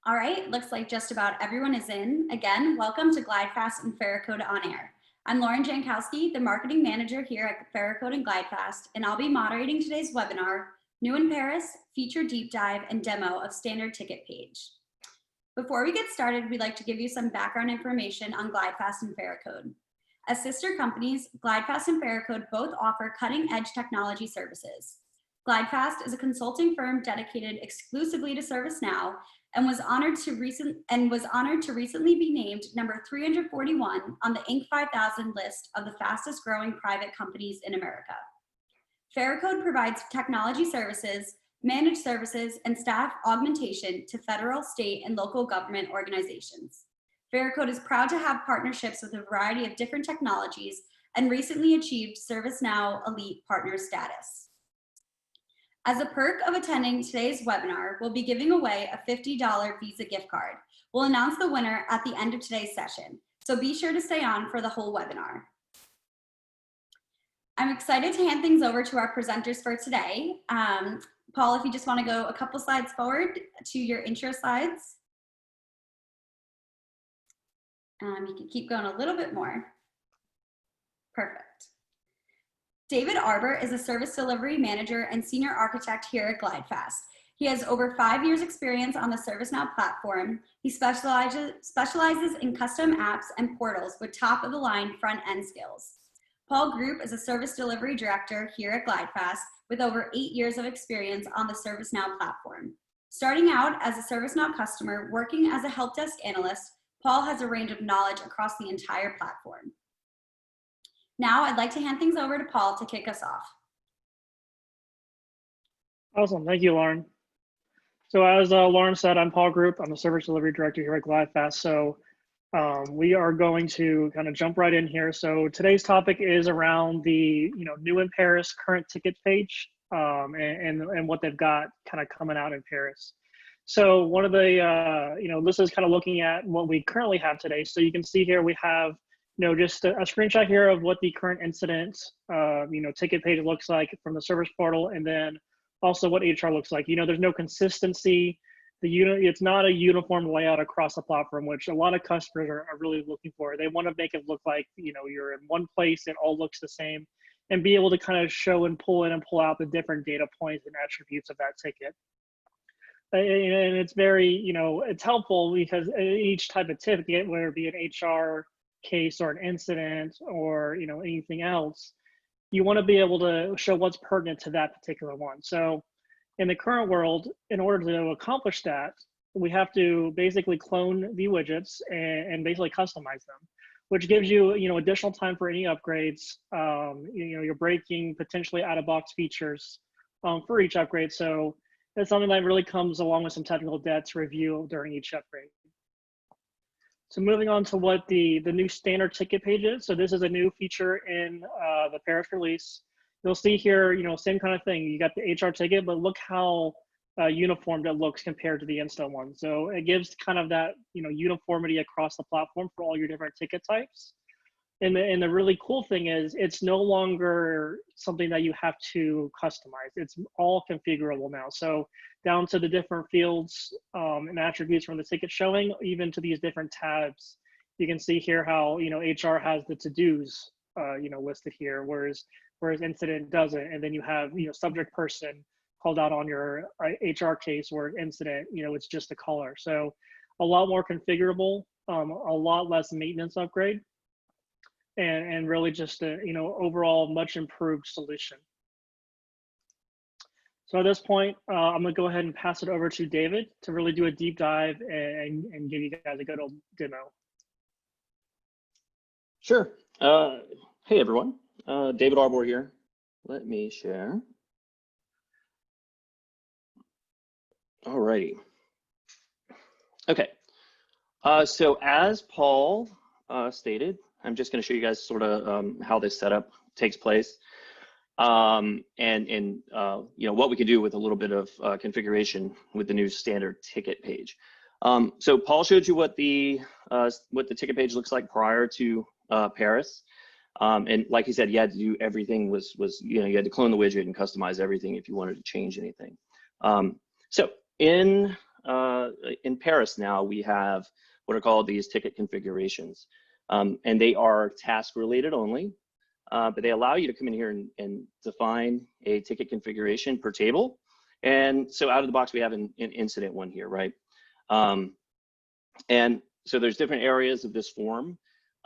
All right, looks like just about everyone is in. Again, welcome to GlideFast and Pharicode on Air. I'm Lauren Jankowski, the Marketing Manager here at Pharicode and GlideFast, and I'll be moderating today's webinar, New in Paris, Feature Deep Dive and Demo of Standard Ticket Page. Before we get started, we'd like to give you some background information on GlideFast and Pharicode. As sister companies, GlideFast and Pharicode both offer cutting-edge technology services. GlideFast is a consulting firm dedicated exclusively to ServiceNow and was honored to recently be named number 341 on the Inc. 5000 list of the fastest growing private companies in America. Pharicode provides technology services, managed services, and staff augmentation to federal, state, and local government organizations. Pharicode is proud to have partnerships with a variety of different technologies and recently achieved ServiceNow Elite Partner status. As a perk of attending today's webinar, we'll be giving away a $50 Visa gift card. We'll announce the winner at the end of today's session, so be sure to stay on for the whole webinar. I'm excited to hand things over to our presenters for today. Paul, if you just want to go a couple slides forward to your intro slides. You can keep going a little bit more. Perfect. David Arbor is a service delivery manager and senior architect here at GlideFast. He has over 5 years experience on the ServiceNow platform. He specializes in custom apps and portals with top of the line front end skills. Paul Group is a service delivery director here at GlideFast with over 8 years of experience on the ServiceNow platform. Starting out as a ServiceNow customer, working as a help desk analyst, Paul has a range of knowledge across the entire platform. Now I'd like to hand things over to Paul to kick us off. Awesome, thank you, Lauren. So as Lauren said, I'm Paul Group. I'm the service delivery director here at GlideFast. So we are going to kind of jump right in here. So today's topic is around the new in Paris current ticket page and what they've got kind of coming out in Paris. So one of the this is kind of looking at what we currently have today. So you can see here we have just a screenshot here of what the current incident ticket page looks like from the service portal, and then also what HR looks like. There's no consistency. It's not a uniform layout across the platform, which a lot of customers are really looking for. They want to make it look like you're in one place, it all looks the same, and be able to kind of show and pull in and pull out the different data points and attributes of that ticket. And it's very, it's helpful because each type of ticket, whether it be an HR case or an incident or anything else, you want to be able to show what's pertinent to that particular one. So in the current world, in order to accomplish that, we have to basically clone the widgets and basically customize them, which gives you additional time for any upgrades. You're breaking potentially out of box features for each upgrade. So that's something that really comes along with some technical debt to review during each upgrade. So moving on to what the new standard ticket page is. So this is a new feature in the Paris release. You'll see here, same kind of thing. You got the HR ticket, but look how uniformed it looks compared to the Insta one. So it gives kind of that uniformity across the platform for all your different ticket types. And the really cool thing is it's no longer something that you have to customize. It's all configurable now. So down to the different fields and attributes from the ticket showing, even to these different tabs. You can see here how HR has the to-dos listed here, whereas incident doesn't. And then you have subject person called out on your HR case, or incident it's just a caller. So a lot more configurable, a lot less maintenance upgrade. And really just a overall much improved solution. So at this point, I'm gonna go ahead and pass it over to David to really do a deep dive and give you guys a good old demo. Sure. Hey everyone, David Arbor here. Let me share. All righty. Okay. So as Paul stated, I'm just going to show you guys sort of how this setup takes place, and what we can do with a little bit of configuration with the new standard ticket page. So Paul showed you what the ticket page looks like prior to Paris, and like he said, you had to do everything you had to clone the widget and customize everything if you wanted to change anything. So in in Paris now, we have what are called these ticket configurations. And they are task related only, but they allow you to come in here and define a ticket configuration per table. And so out of the box, we have an incident one here, right? And so there's different areas of this form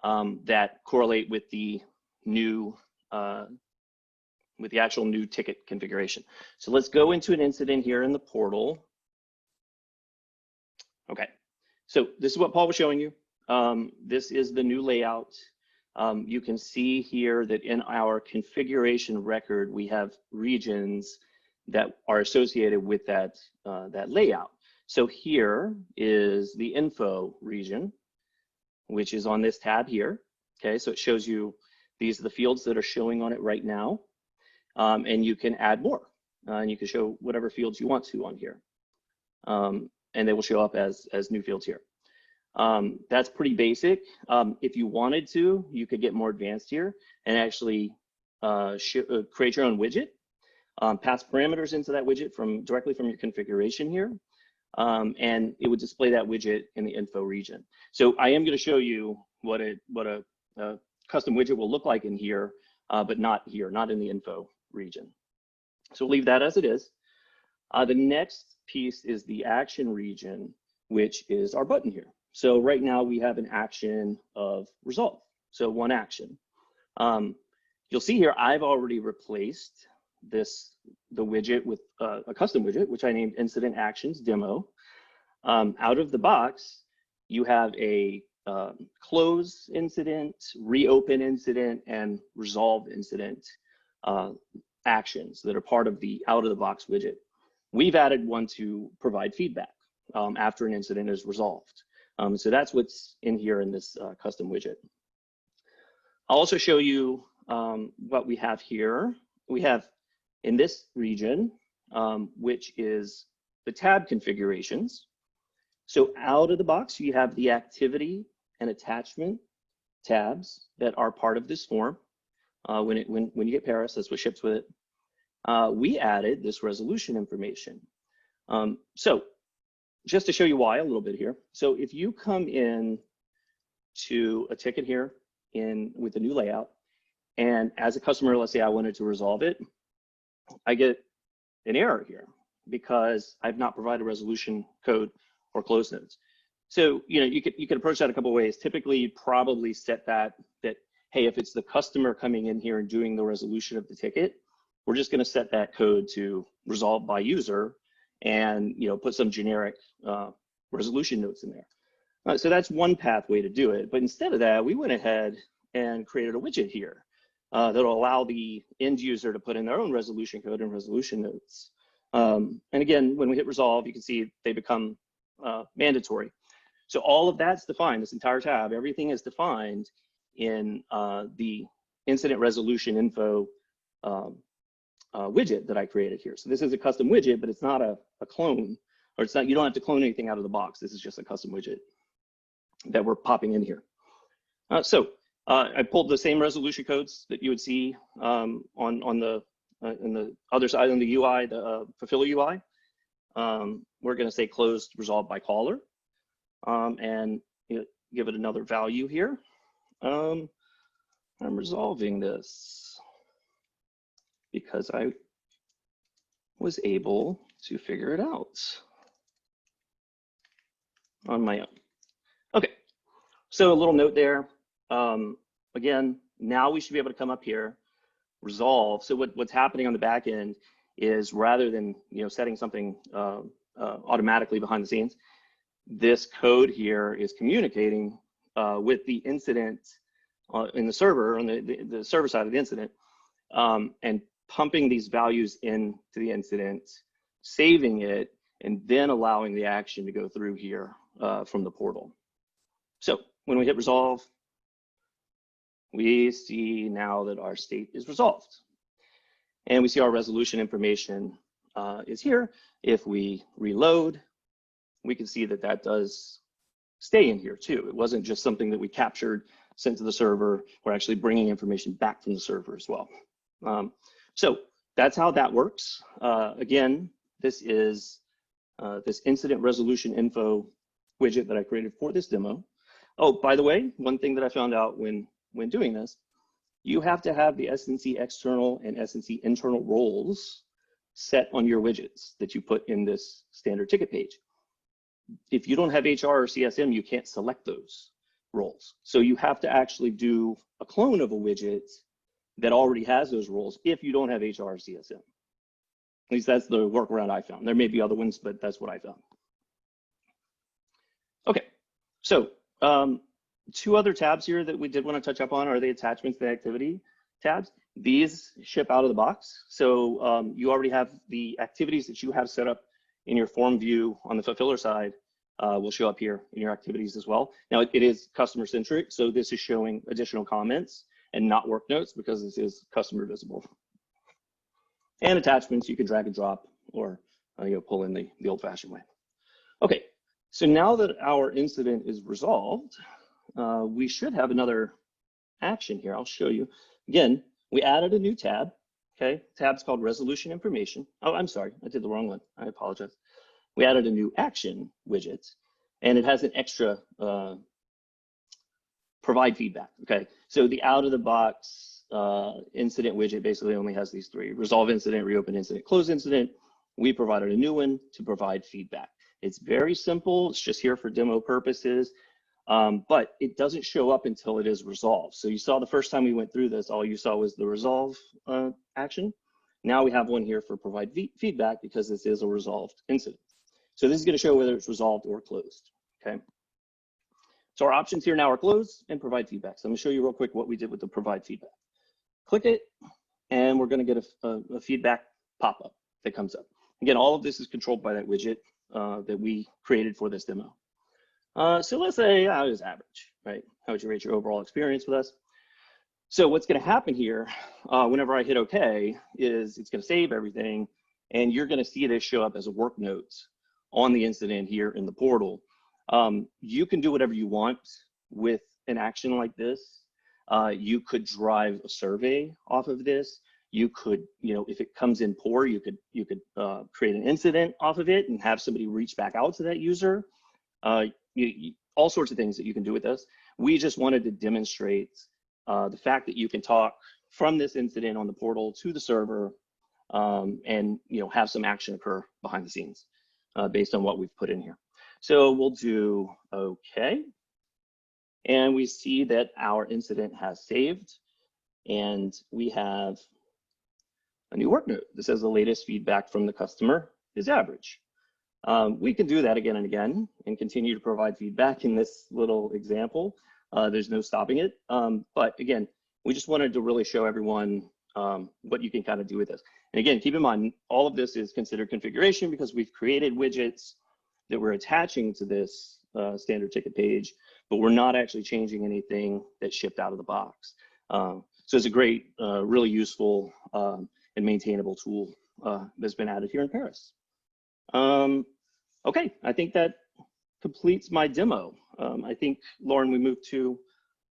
that correlate with the new, with the actual new ticket configuration. So let's go into an incident here in the portal. Okay, so this is what Paul was showing you. This is the new layout. You can see here that in our configuration record, we have regions that are associated with that, that layout. So here is the info region, which is on this tab here. Okay, so it shows you, these are the fields that are showing on it right now. And you can add more, and you can show whatever fields you want to on here. And they will show up as new fields here. That's pretty basic. If you wanted to, you could get more advanced here and actually create your own widget, pass parameters into that widget directly from your configuration here. And it would display that widget in the info region. So I am going to show you what a custom widget will look like in here, but not here, not in the info region. So we'll leave that as it is. The next piece is the action region, which is our button here. So right now we have an action of resolve. So one action. You'll see here, I've already replaced the widget with a custom widget, which I named Incident Actions Demo. Out of the box, you have a close incident, reopen incident, and resolve incident actions that are part of the out of the box widget. We've added one to provide feedback after an incident is resolved. So that's what's in here in this custom widget. I'll also show you what we have here. We have in this region, which is the tab configurations. So out of the box, you have the activity and attachment tabs that are part of this form. When you get Paris, that's what ships with it. We added this resolution information. So just to show you why a little bit here. So if you come in to a ticket here with the new layout, and as a customer, let's say I wanted to resolve it, I get an error here because I've not provided resolution code or close notes. So you could approach that a couple of ways. Typically, you'd probably set that hey, if it's the customer coming in here and doing the resolution of the ticket, we're just going to set that code to resolve by user, and put some generic resolution notes in there. So that's one pathway to do it. But instead of that, we went ahead and created a widget here that'll allow the end user to put in their own resolution code and resolution notes. And again, when we hit resolve, you can see they become mandatory. So all of that's defined, this entire tab, everything is defined in the incident resolution info widget that I created here. So this is a custom widget, but it's not a clone, or it's not, you don't have to clone anything out of the box. This is just a custom widget that we're popping in here. I pulled the same resolution codes that you would see on the in the other side on the UI, the fulfiller UI. We're going to say closed resolved by caller, and give it another value here. I'm resolving this because I was able to figure it out on my own. Okay, so a little note there. Again, now we should be able to come up here, resolve. So what's happening on the back end is, rather than setting something automatically behind the scenes, this code here is communicating with the incident in the server, on the server side of the incident, and pumping these values into the incident, saving it, and then allowing the action to go through here from the portal. So when we hit resolve, we see now that our state is resolved. And we see our resolution information is here. If we reload, we can see that that does stay in here too. It wasn't just something that we captured, sent to the server. We're actually bringing information back from the server as well. So that's how that works. Again, this is this incident resolution info widget that I created for this demo. Oh, by the way, one thing that I found out when doing this, you have to have the S&C external and S&C internal roles set on your widgets that you put in this standard ticket page. If you don't have HR or CSM, you can't select those roles. So you have to actually do a clone of a widget that already has those roles if you don't have HR or CSM. At least that's the workaround I found. There may be other ones, but that's what I found. Okay, so two other tabs here that we did want to touch up on are the attachments and activity tabs. These ship out of the box. So you already have the activities that you have set up in your form view on the fulfiller side will show up here in your activities as well. Now it is customer centric, so this is showing additional comments and not work notes because this is customer visible. And attachments you can drag and drop or pull in the old fashioned way. Okay, so now that our incident is resolved, we should have another action here. I'll show you. Again, we added a new tab. Okay, tab's called resolution information. Oh, I'm sorry, I did the wrong one. I apologize. We added a new action widget, and it has an extra provide feedback. Okay, so the out of the box incident widget basically only has these three: resolve incident, reopen incident, close incident. We provided a new one to provide feedback. It's very simple. It's just here for demo purposes, but it doesn't show up until it is resolved. So you saw the first time we went through this, all you saw was the resolve action. Now we have one here for provide feedback because this is a resolved incident. So this is going to show whether it's resolved or closed. Okay. So our options here now are close and provide feedback. So I'm going to show you real quick what we did with the provide feedback. Click it, and we're going to get a feedback pop-up that comes up. Again, all of this is controlled by that widget that we created for this demo. So let's say it was average, right? How would you rate your overall experience with us? So what's going to happen here, whenever I hit OK, is it's going to save everything, and you're going to see this show up as a work notes on the incident here in the portal. You can do whatever you want with an action like this. You could drive a survey off of this. You could, if it comes in poor, you could create an incident off of it and have somebody reach back out to that user. All sorts of things that you can do with this. We just wanted to demonstrate the fact that you can talk from this incident on the portal to the server and have some action occur behind the scenes based on what we've put in here. So we'll do OK. And we see that our incident has saved, and we have a new work note that says the latest feedback from the customer is average. We can do that again and again and continue to provide feedback in this little example. There's no stopping it. But again, we just wanted to really show everyone what you can kind of do with this. And again, keep in mind, all of this is considered configuration because we've created widgets that we're attaching to this standard ticket page, but we're not actually changing anything that shipped out of the box. So it's a great, really useful and maintainable tool that's been added here in Paris. Okay, I think that completes my demo. I think, Lauren, we move to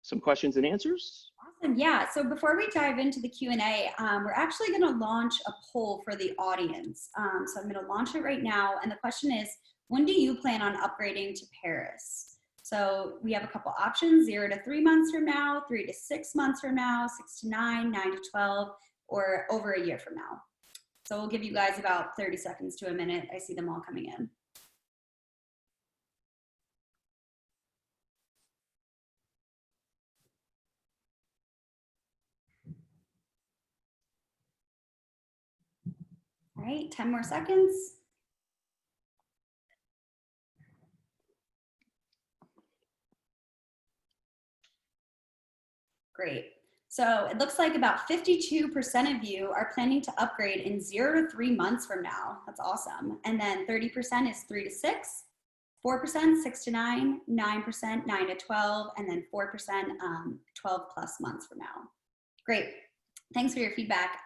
some questions and answers. Awesome, yeah. So before we dive into the Q&A, we're actually going to launch a poll for the audience. So I'm going to launch it right now. And the question is, when do you plan on upgrading to Paris? So we have a couple options: 0 to 3 months from now, 3 to 6 months from now, 6 to 9, 9 to 12, or over a year from now. So we'll give you guys about 30 seconds to a minute. I see them all coming in. All right, 10 more seconds. Great. So it looks like about 52% of you are planning to upgrade in 0 to 3 months from now. That's awesome. And then 30% is 3 to 6, 4% 6 to 9, 9% 9 to 12, and then 4% 12 plus months from now. Great. Thanks for your feedback.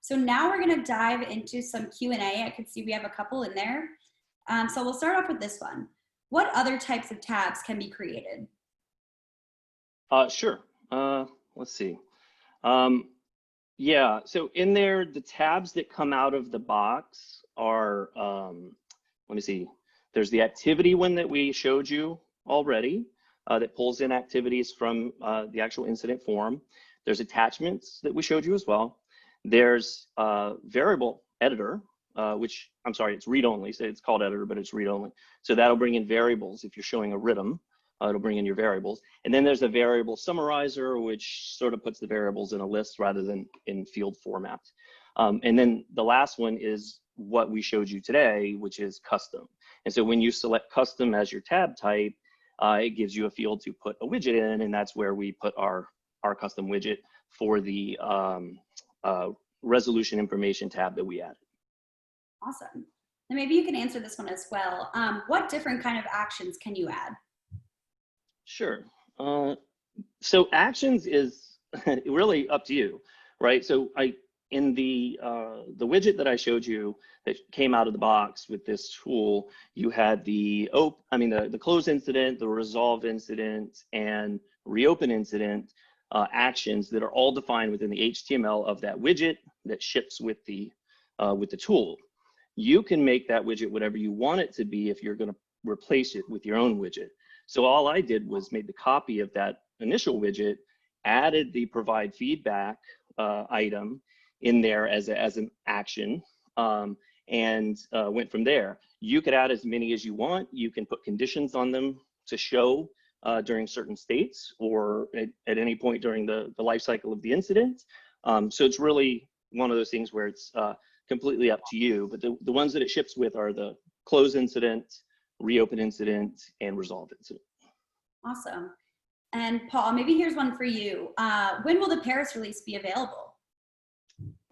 So now we're going to dive into some Q&A. I can see we have a couple in there. So we'll start off with this one. What other types of tabs can be created? Sure. Let's see. Yeah, so in there, the tabs that come out of the box are let me see. There's the activity one that we showed you already that pulls in activities from the actual incident form. There's attachments that we showed you as well. There's variable editor, which I'm sorry, it's read only. So it's called editor, but it's read only. So that'll bring in variables. If you're showing a rhythm, it'll bring in your variables. And then there's a variable summarizer, which sort of puts the variables in a list rather than in field format. And then the last one is what we showed you today, which is custom. And so when you select custom as your tab type, it gives you a field to put a widget in, and that's where we put our custom widget for the resolution information tab that we added. Awesome. And maybe you can answer this one as well. What different kind of actions can you add? Sure. So actions is really up to you, right? So in the widget that I showed you that came out of the box with this tool, you had the close incident, the resolve incident, and reopen incident actions that are all defined within the HTML of that widget that ships with the tool. You can make that widget whatever you want it to be if you're going to replace it with your own widget. So all I did was made the copy of that initial widget, added the provide feedback item in there as an action, and went from there. You could add as many as you want. You can put conditions on them to show during certain states or at any point during the life cycle of the incident. So it's really one of those things where it's completely up to you. But the ones that it ships with are the close incident, reopen incident, and resolve incident. Awesome. And Paul, maybe here's one for you. When will the Paris release be available?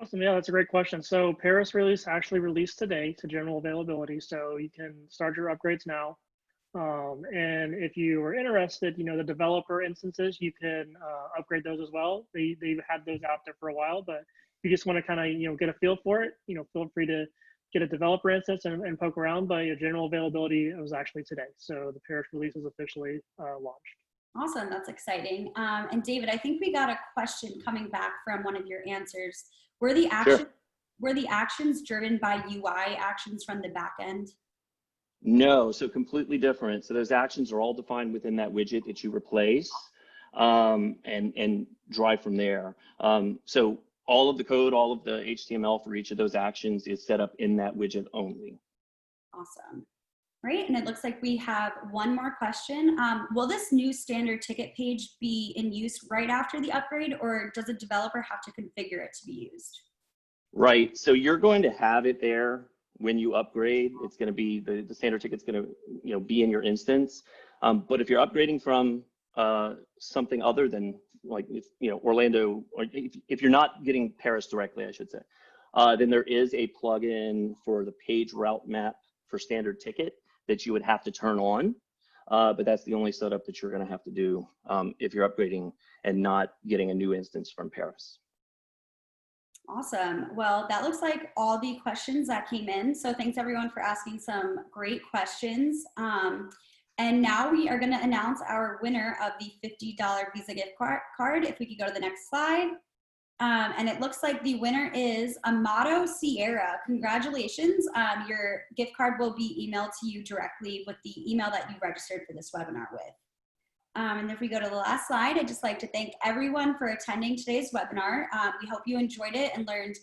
Awesome. Yeah, that's a great question. So Paris release actually released today to general availability. So you can start your upgrades now. And if you are interested, the developer instances, you can upgrade those as well. They've had those out there for a while, but if you just want to kind of, get a feel for it, feel free to get a developer instance and poke around, but your general availability was actually today. So the Paris release is officially launched. Awesome, that's exciting. And David, I think we got a question coming back from one of your answers. Were the actions driven by UI actions from the back end? No, so completely different. So those actions are all defined within that widget that you replace and drive from there. So all of the code, all of the HTML for each of those actions is set up in that widget only. Awesome. Right, and it looks like we have one more question. Will this new standard ticket page be in use right after the upgrade, or does a developer have to configure it to be used? Right, so you're going to have it there when you upgrade. It's going to be the standard ticket's going to be in your instance. But if you're upgrading from something other than like Orlando, or if you're not getting Paris directly, I should say, then there is a plugin for the page route map for standard ticket that you would have to turn on. But that's the only setup that you're going to have to do if you're upgrading and not getting a new instance from Paris. Awesome. Well, that looks like all the questions that came in. So thanks everyone for asking some great questions. And now we are going to announce our winner of the $50 Visa gift card. If we could go to the next slide. And it looks like the winner is Amato Sierra. Congratulations. Your gift card will be emailed to you directly with the email that you registered for this webinar with. And if we go to the last slide, I'd just like to thank everyone for attending today's webinar. We hope you enjoyed it and learned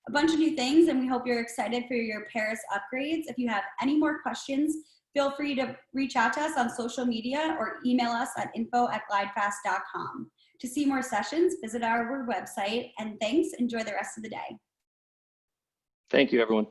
a bunch of new things, and we hope you're excited for your Paris upgrades. If you have any more questions, feel free to reach out to us on social media or email us at info@glidefast.com. To see more sessions, visit our website, and thanks. Enjoy the rest of the day. Thank you, everyone.